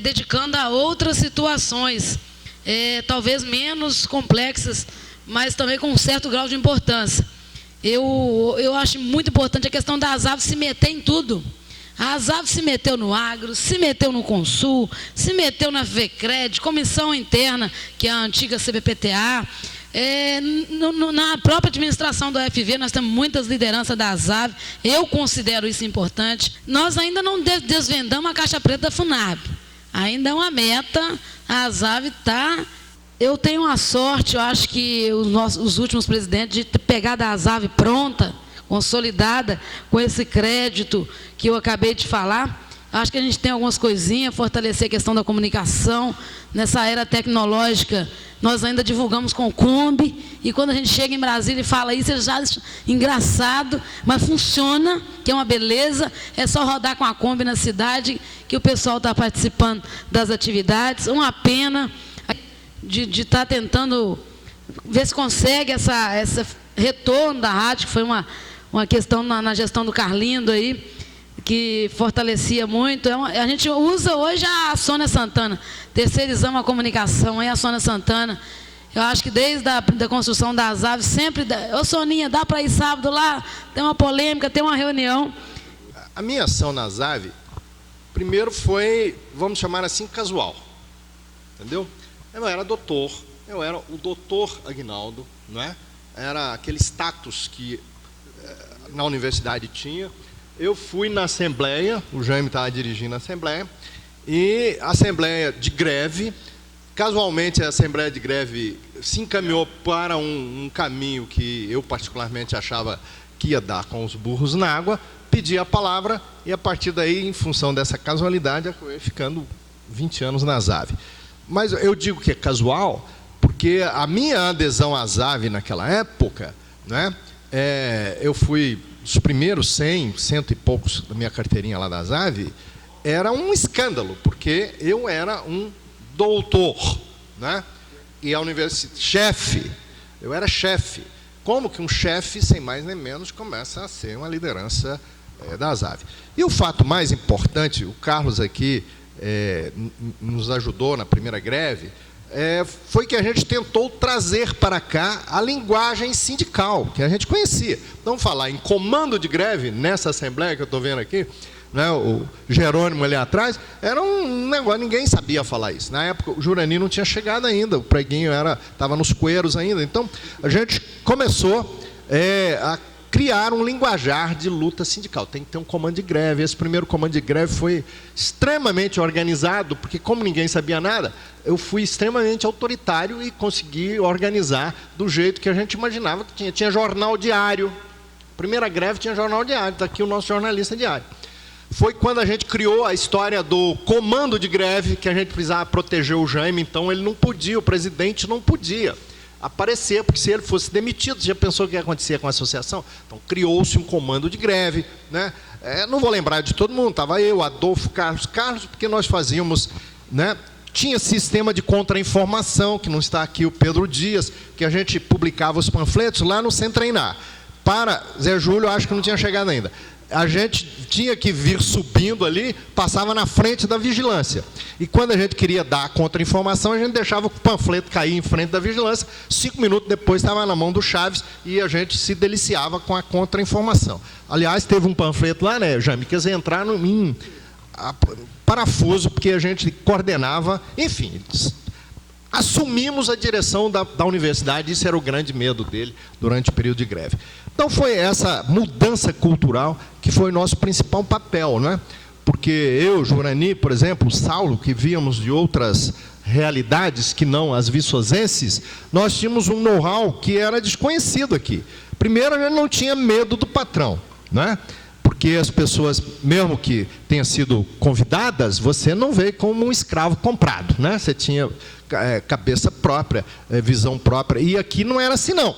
dedicando a outras situações, talvez menos complexas, mas também com um certo grau de importância. Eu acho muito importante a questão da ASAV se meter em tudo. A ASAV se meteu no agro, se meteu no Consul, se meteu na FVCred, comissão interna, que é a antiga CBPTA. Na própria administração do UFV, nós temos muitas lideranças da ASAV, eu considero isso importante. Nós ainda não desvendamos a caixa preta da FUNAB, ainda é uma meta, a ASAV está... Eu tenho a sorte, eu acho que os últimos presidentes, de ter pegado a ASAV pronta, consolidada, com esse crédito que eu acabei de falar. Acho que a gente tem algumas coisinhas, fortalecer a questão da comunicação. Nessa era tecnológica, nós ainda divulgamos com o Kombi, e quando a gente chega em Brasília e fala isso, já acha engraçado, mas funciona, que é uma beleza. É só rodar com a Kombi na cidade, que o pessoal está participando das atividades. Uma pena de estar tentando ver se consegue essa retorno da rádio, que foi uma questão na gestão do Carlindo aí, que fortalecia muito. A gente usa hoje a Sônia Santana, terceirizamos a comunicação, aí a Sônia Santana. Eu acho que desde a da construção das aves, sempre... Ô Soninha, dá para ir sábado lá? Tem uma polêmica, tem uma reunião. A minha ação nas aves, primeiro foi, vamos chamar assim, casual. Entendeu? Eu não era doutor, eu era o doutor Aguinaldo, não é? Era aquele status que na universidade tinha. Eu fui na Assembleia, o Jaime estava dirigindo a Assembleia, e a Assembleia de greve, casualmente a Assembleia de greve se encaminhou para um caminho que eu particularmente achava que ia dar com os burros na água, pedi a palavra, e a partir daí, em função dessa casualidade, eu fui ficando 20 anos nas aves. Mas eu digo que é casual, porque a minha adesão às aves naquela época, né, eu fui dos primeiros 100 e poucos da minha carteirinha lá das aves, era um escândalo, porque eu era um doutor, né, e a universidade, chefe, eu era chefe. Como que um chefe, sem mais nem menos, começa a ser uma liderança das aves? E o fato mais importante, o Carlos aqui nos ajudou na primeira greve, foi que a gente tentou trazer para cá a linguagem sindical, que a gente conhecia. Então, falar em comando de greve, nessa Assembleia que eu estou vendo aqui, né, o Jerônimo ali atrás, era um negócio, ninguém sabia falar isso. Na época, o Jurani não tinha chegado ainda, o preguinho estava nos cueiros ainda. Então, a gente começou a criar um linguajar de luta sindical. Tem que ter um comando de greve. Esse primeiro comando de greve foi extremamente organizado, porque como ninguém sabia nada, eu fui extremamente autoritário e consegui organizar do jeito que a gente imaginava que tinha. Tinha jornal diário. Primeira greve tinha jornal diário. Está aqui o nosso jornalista diário. Foi quando a gente criou a história do comando de greve, que a gente precisava proteger o Jaime, então ele não podia, o presidente não podia aparecer, porque se ele fosse demitido, já pensou o que ia acontecer com a associação? Então, criou-se um comando de greve, né? Não vou lembrar de todo mundo, estava eu, Adolfo, Carlos, porque nós fazíamos, né? Tinha sistema de contra-informação, que não está aqui o Pedro Dias, que a gente publicava os panfletos lá no Sem Treinar. Para Zé Júlio, acho que não tinha chegado ainda. A gente tinha que vir subindo ali, passava na frente da vigilância. E quando a gente queria dar a contra-informação, a gente deixava o panfleto cair em frente da vigilância, 5 minutos depois estava na mão do Chaves e a gente se deliciava com a contra-informação. Aliás, teve um panfleto lá, né, Jaime, que eles entraram em parafuso, porque a gente coordenava, enfim, assumimos a direção da universidade, isso era o grande medo dele durante o período de greve. Então, foi essa mudança cultural que foi nosso principal papel, né? Porque eu, Jurani, por exemplo, Saulo, que víamos de outras realidades que não as viçosenses, nós tínhamos um know-how que era desconhecido aqui. Primeiro, a gente não tinha medo do patrão, né? Porque as pessoas, mesmo que tenham sido convidadas, você não veio como um escravo comprado, né? Você tinha cabeça própria, visão própria, e aqui não era assim, não,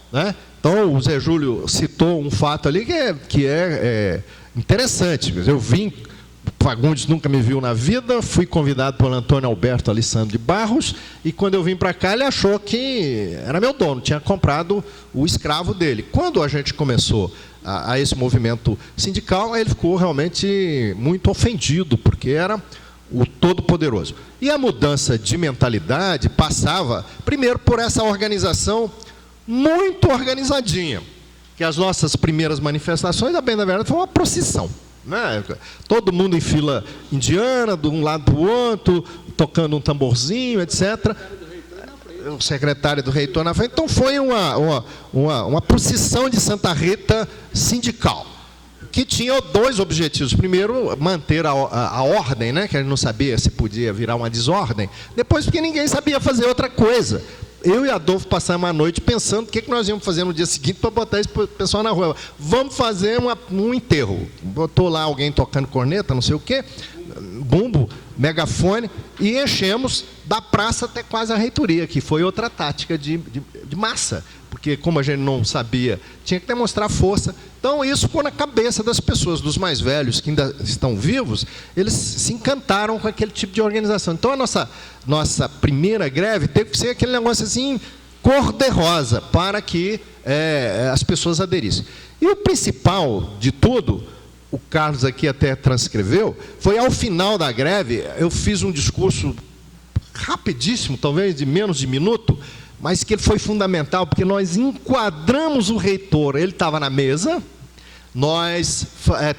né? Então, o Zé Júlio citou um fato ali que é interessante. Eu vim, o Fagundes nunca me viu na vida, fui convidado pelo Antônio Alberto Alessandro de Barros, e quando eu vim para cá, ele achou que era meu dono, tinha comprado o escravo dele. Quando a gente começou a esse movimento sindical, ele ficou realmente muito ofendido, porque era o Todo-Poderoso. E a mudança de mentalidade passava, primeiro, por essa organização muito organizadinha, que as nossas primeiras manifestações, a bem da verdade, foi uma procissão, né? Todo mundo em fila indiana, de um lado para o outro, tocando um tamborzinho, etc. O secretário do reitor na frente. Então, foi uma procissão de Santa Rita sindical, que tinha dois objetivos. Primeiro, manter a ordem, né, que a gente não sabia se podia virar uma desordem. Depois, porque ninguém sabia fazer outra coisa. Eu e Adolfo passamos a noite pensando o que nós íamos fazer no dia seguinte para botar esse pessoal na rua. Vamos fazer um enterro. Botou lá alguém tocando corneta, não sei o quê, bumbo, megafone, e enchemos da praça até quase a reitoria, que foi outra tática de massa, porque como a gente não sabia, tinha que demonstrar força. Então isso ficou na cabeça das pessoas, dos mais velhos, que ainda estão vivos, eles se encantaram com aquele tipo de organização. Então a nossa primeira greve teve que ser aquele negócio assim, cor-de-rosa, para que as pessoas aderissem. E o principal de tudo, o Carlos aqui até transcreveu, foi ao final da greve, eu fiz um discurso rapidíssimo, talvez de menos de minuto, mas que ele foi fundamental, porque nós enquadramos o reitor, ele estava na mesa, nós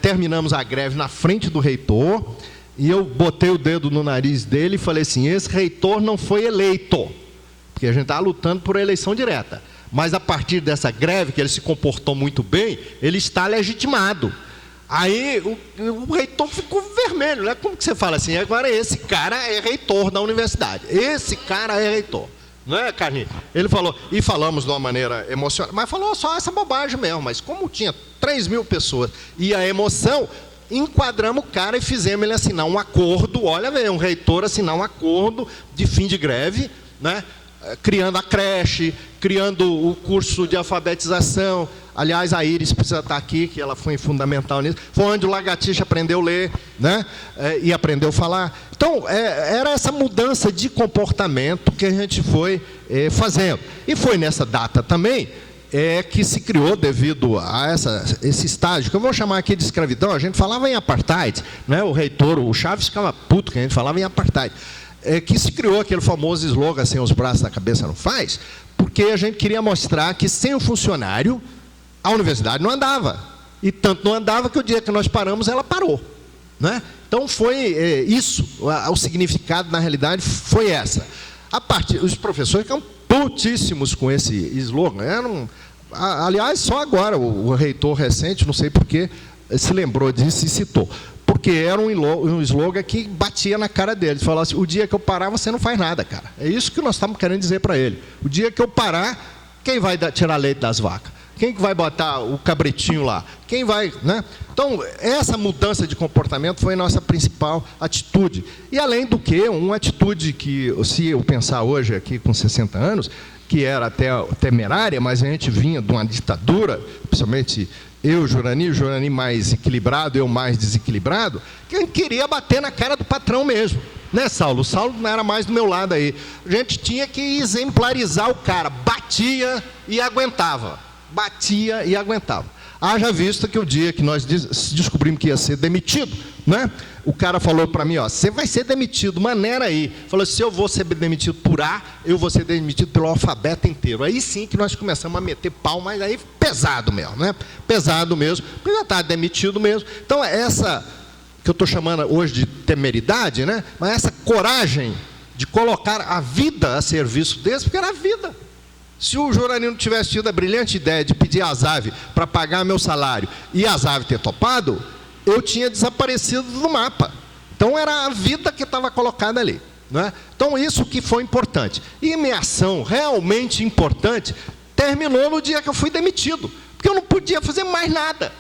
terminamos a greve na frente do reitor, e eu botei o dedo no nariz dele e falei assim, esse reitor não foi eleito, porque a gente estava lutando por eleição direta, mas a partir dessa greve, que ele se comportou muito bem, ele está legitimado. Aí o reitor ficou vermelho, né? Como que você fala assim, agora esse cara é reitor da universidade, esse cara é reitor. Não é, Carlinhos? Ele falou, e falamos de uma maneira emocionada, mas falou só essa bobagem mesmo, mas como tinha 3.000 pessoas e a emoção, enquadramos o cara e fizemos ele assinar um acordo, olha, um reitor assinar um acordo de fim de greve, né? Criando a creche, criando o curso de alfabetização. Aliás, a Iris precisa estar aqui, que ela foi fundamental nisso. Foi onde o Lagartixa aprendeu a ler, né? E aprendeu a falar. Então, era essa mudança de comportamento que a gente foi fazendo. E foi nessa data também que se criou, devido a esse estágio, que eu vou chamar aqui de escravidão, a gente falava em apartheid, né? O reitor, o Chaves ficava puto que a gente falava em apartheid. Que se criou aquele famoso slogan, sem os braços na cabeça não faz, porque a gente queria mostrar que sem o funcionário, a universidade não andava. E tanto não andava que o dia que nós paramos, ela parou. Né? Então foi isso, o significado na realidade foi essa. Os professores ficaram putíssimos com esse slogan. Aliás, só agora o reitor recente, não sei porquê, se lembrou disso e citou. Porque era um slogan que batia na cara dele. Ele falou assim, o dia que eu parar, você não faz nada, cara. É isso que nós estamos querendo dizer para ele. O dia que eu parar, quem vai tirar leite das vacas? Quem que vai botar o cabritinho lá? Quem vai, né? Então, essa mudança de comportamento foi a nossa principal atitude. E, além do que, uma atitude que, se eu pensar hoje aqui com 60 anos, que era até temerária, mas a gente vinha de uma ditadura, principalmente eu, Jurani mais equilibrado, eu mais desequilibrado, que a gente queria bater na cara do patrão mesmo. Né, Saulo? O Saulo não era mais do meu lado aí. A gente tinha que exemplarizar o cara. Batia e aguentava. Batia e aguentava. Haja vista que o dia que nós descobrimos que ia ser demitido, né? O cara falou para mim, ó, você vai ser demitido, maneira aí. Falou, se eu vou ser demitido por A, eu vou ser demitido pelo alfabeto inteiro. Aí sim que nós começamos a meter pau, mas aí pesado mesmo, né? Pesado mesmo, porque já está demitido mesmo. Então, essa que eu estou chamando hoje de temeridade, né? Mas essa coragem de colocar a vida a serviço deles, porque era a vida. Se o Juranino tivesse tido a brilhante ideia de pedir a Zave para pagar meu salário e a Zave ter topado, eu tinha desaparecido do mapa. Então, era a vida que estava colocada ali. Né? Então, isso que foi importante. E minha ação realmente importante terminou no dia que eu fui demitido, porque eu não podia fazer mais nada.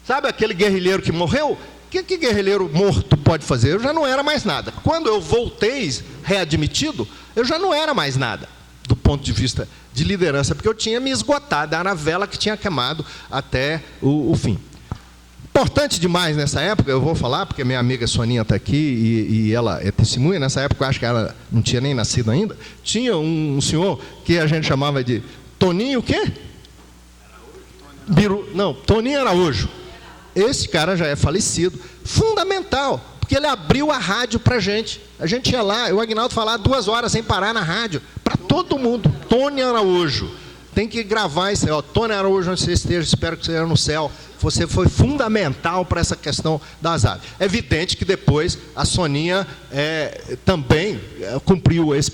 Sabe aquele guerrilheiro que morreu? O que guerrilheiro morto pode fazer? Eu já não era mais nada. Quando eu voltei readmitido, eu já não era mais nada, do ponto de vista de liderança, porque eu tinha me esgotado, era a vela que tinha queimado até o fim. Importante demais nessa época, eu vou falar, porque minha amiga Soninha está aqui e ela é testemunha, nessa época eu acho que ela não tinha nem nascido ainda, tinha um senhor que a gente chamava de Toninho o quê? Toninho Araújo. Esse cara já é falecido, fundamental, porque porque ele abriu a rádio para a gente. A gente ia lá, o Aguinaldo falava 2 horas sem parar na rádio, para todo mundo. Tony Araújo, tem que gravar isso aí, ó. Tony Araújo, onde você esteja, espero que você esteja no céu. Você foi fundamental para essa questão das aves. É evidente que depois a Soninha também cumpriu esse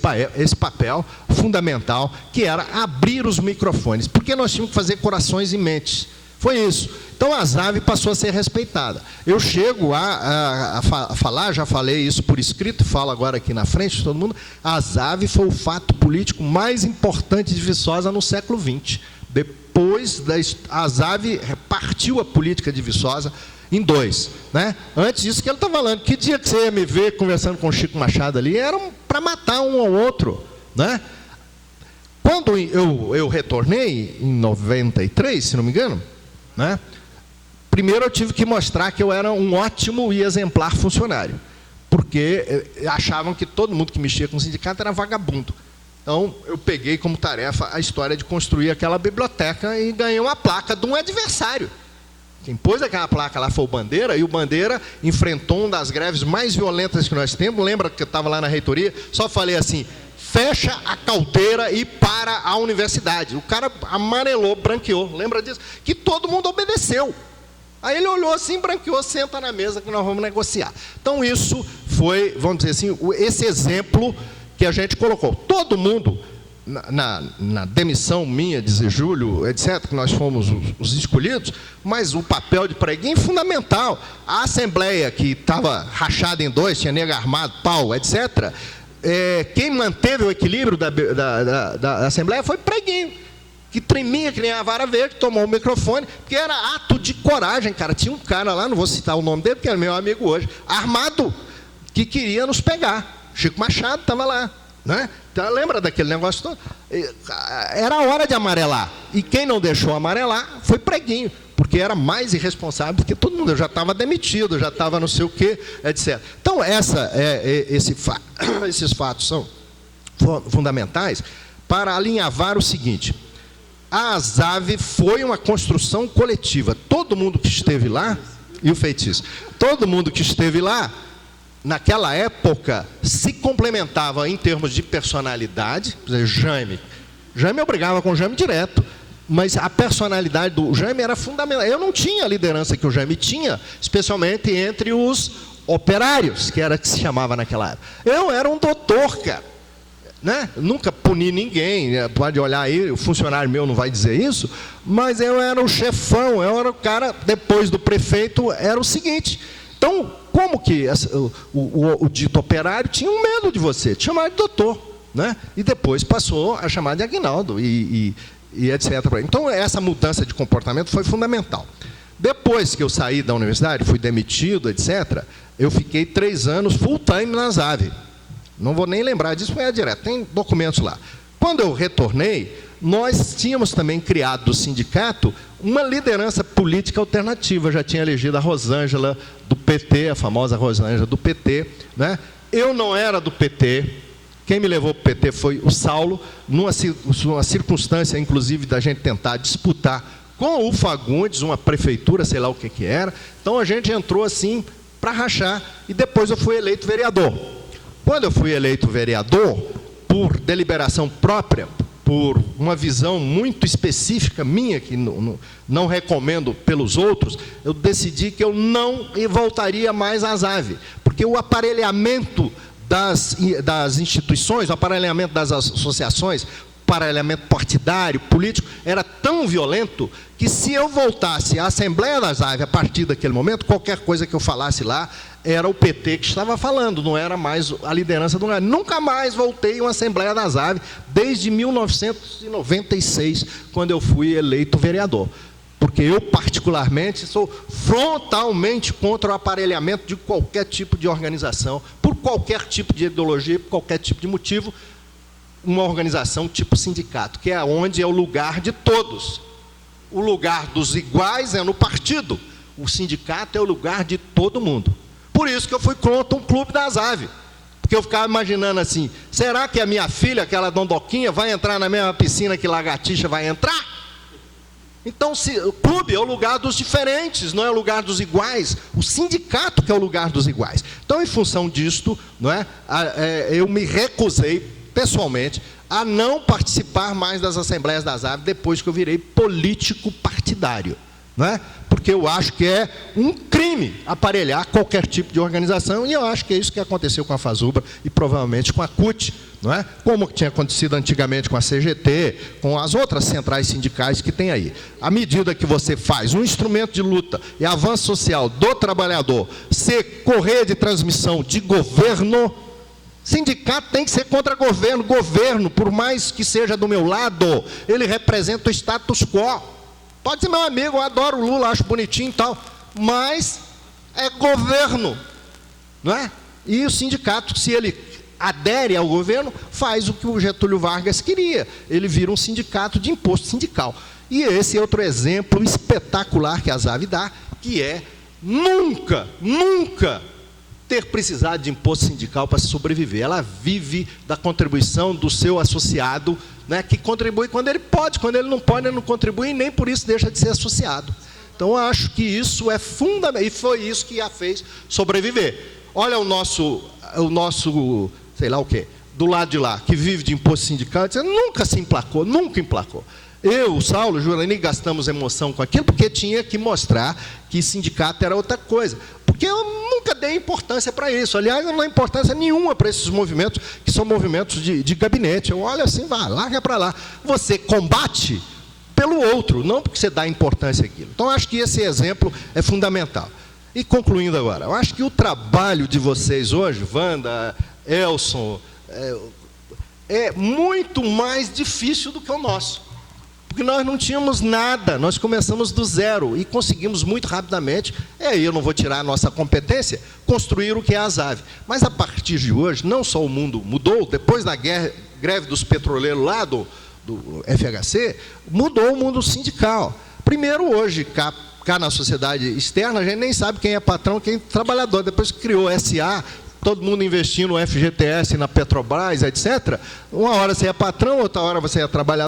papel fundamental, que era abrir os microfones, porque nós tínhamos que fazer corações e mentes. Foi isso. Então a ZAV passou a ser respeitada. Eu chego a falar, já falei isso por escrito, falo agora aqui na frente de todo mundo, a ZAV foi o fato político mais importante de Viçosa no século XX. Depois, a ZAV repartiu a política de Viçosa em 2. Né? Antes disso que ele está falando, que dia que você ia me ver conversando com o Chico Machado ali, era para matar um ao outro. Né? Quando eu retornei, em 93, se não me engano, né? Primeiro eu tive que mostrar que eu era um ótimo e exemplar funcionário, porque achavam que todo mundo que mexia com o sindicato era vagabundo. Então, eu peguei como tarefa a história de construir aquela biblioteca e ganhei uma placa de um adversário. Quem pôs aquela placa lá foi o Bandeira, e o Bandeira enfrentou uma das greves mais violentas que nós temos. Lembra que eu estava lá na reitoria? Só falei assim, fecha a caldeira e para a universidade. O cara amarelou, branqueou, lembra disso? Que todo mundo obedeceu. Aí ele olhou assim, branqueou, senta na mesa que nós vamos negociar. Então isso foi, vamos dizer assim, esse exemplo que a gente colocou. Todo mundo, na demissão minha, de Zé Júlio, etc., que nós fomos os escolhidos, mas o papel de preguinho é fundamental. A Assembleia, que estava rachada em 2, tinha nego armado, pau, etc., quem manteve o equilíbrio da Assembleia foi preguinho, que tremia que nem a vara verde, tomou o microfone, porque era ato de coragem, cara. Tinha um cara lá, não vou citar o nome dele, porque é meu amigo hoje, armado, que queria nos pegar. Chico Machado estava lá, né? Então, lembra daquele negócio todo? Era a hora de amarelar. E quem não deixou amarelar foi preguinho, porque era mais irresponsável do que todo mundo. Eu já estava demitido, já estava não sei o quê, etc. Então, esses fatos são fundamentais para alinhavar o seguinte: a ZAV foi uma construção coletiva. Todo mundo que esteve lá, e o feitiço, todo mundo que esteve lá, naquela época, se complementava em termos de personalidade. Por exemplo, Jaime eu brigava com o Jaime direto, mas a personalidade do Jaime era fundamental. Eu não tinha a liderança que o Jaime tinha, especialmente entre os operários, que era que se chamava naquela época. Eu era um doutor, cara. Né? Nunca puni ninguém, pode olhar aí, o funcionário meu não vai dizer isso, mas eu era o chefão, eu era o cara, depois do prefeito, era o seguinte. Então, como que o dito operário tinha um medo de você, te chamava de doutor, né? E depois passou a chamar de Aguinaldo, e etc. Então, essa mudança de comportamento foi fundamental. Depois que eu saí da universidade, fui demitido, etc., eu fiquei 3 anos full time na ZAV. Não vou nem lembrar disso, foi direto, tem documentos lá. Quando eu retornei, nós tínhamos também criado do sindicato uma liderança política alternativa. Já tinha elegido a Rosângela do PT, a famosa Rosângela do PT. Né? Eu não era do PT, quem me levou para o PT foi o Saulo, numa circunstância, inclusive, da gente tentar disputar com o Fagundes, uma prefeitura, sei lá o que era. Então a gente entrou assim para rachar, e depois eu fui eleito vereador. Quando eu fui eleito vereador, por deliberação própria, por uma visão muito específica minha, que não recomendo pelos outros, eu decidi que eu não voltaria mais à ZAV, porque o aparelhamento das instituições, o aparelhamento das associações, aparelhamento partidário, político, era tão violento que, se eu voltasse à Assembleia da ZAV a partir daquele momento, qualquer coisa que eu falasse lá era o PT que estava falando, não era mais a liderança do lugar. Nunca mais voltei a uma Assembleia da ZAV desde 1996, quando eu fui eleito vereador. Porque eu, particularmente, sou frontalmente contra o aparelhamento de qualquer tipo de organização, por qualquer tipo de ideologia, por qualquer tipo de motivo. Uma organização tipo sindicato, que é onde é o lugar de todos. O lugar dos iguais é no partido. O sindicato é o lugar de todo mundo. Por isso que eu fui contra um clube da ZAV. Porque eu ficava imaginando assim, será que a minha filha, aquela dondoquinha, vai entrar na mesma piscina que Lagartixa vai entrar? Então, o clube é o lugar dos diferentes, não é o lugar dos iguais. O sindicato que é o lugar dos iguais. Então, em função disto, não é, eu me recusei, pessoalmente, a não participar mais das assembleias das AVE depois que eu virei político partidário. Não é? Porque eu acho que é um crime aparelhar qualquer tipo de organização, e eu acho que é isso que aconteceu com a FASUBRA e provavelmente com a CUT, não é? Como tinha acontecido antigamente com a CGT, com as outras centrais sindicais que tem aí. À medida que você faz um instrumento de luta e avanço social do trabalhador ser correia de transmissão de governo, sindicato tem que ser contra governo. Governo, por mais que seja do meu lado, ele representa o status quo. Pode ser meu amigo, eu adoro o Lula, acho bonitinho e tal, mas é governo, não é? E o sindicato, se ele adere ao governo, faz o que o Getúlio Vargas queria. Ele vira um sindicato de imposto sindical. E esse é outro exemplo espetacular que a ZAVE dá, que é nunca ter precisado de imposto sindical para sobreviver. Ela vive da contribuição do seu associado, né, que contribui quando ele pode, quando ele não pode, ele não contribui e nem por isso deixa de ser associado. Então, eu acho que isso é fundamental, e foi isso que a fez sobreviver. Olha o nosso, sei lá o quê, do lado de lá, que vive de imposto sindical, nunca se emplacou, nunca emplacou. Eu, o Saulo, o Jurani, gastamos emoção com aquilo, porque tinha que mostrar que sindicato era outra coisa. Porque eu nunca dei importância para isso. Aliás, eu não dei importância nenhuma para esses movimentos, que são movimentos de gabinete. Eu olho assim, vai, larga para lá. Você combate pelo outro, não porque você dá importância àquilo. Então, acho que esse exemplo é fundamental. E concluindo agora, eu acho que o trabalho de vocês hoje, Wanda, Elson, é muito mais difícil do que o nosso. Porque nós não tínhamos nada, nós começamos do zero e conseguimos muito rapidamente, e aí eu não vou tirar a nossa competência, construir o que é a ZAVE. Mas a partir de hoje, não só o mundo mudou, depois da greve dos petroleiros lá do FHC, mudou o mundo sindical. Primeiro, hoje, cá na sociedade externa, a gente nem sabe quem é patrão, quem é trabalhador. Depois que criou SA, todo mundo investindo no FGTS, na Petrobras, etc. Uma hora você é patrão, outra hora você é trabalhador.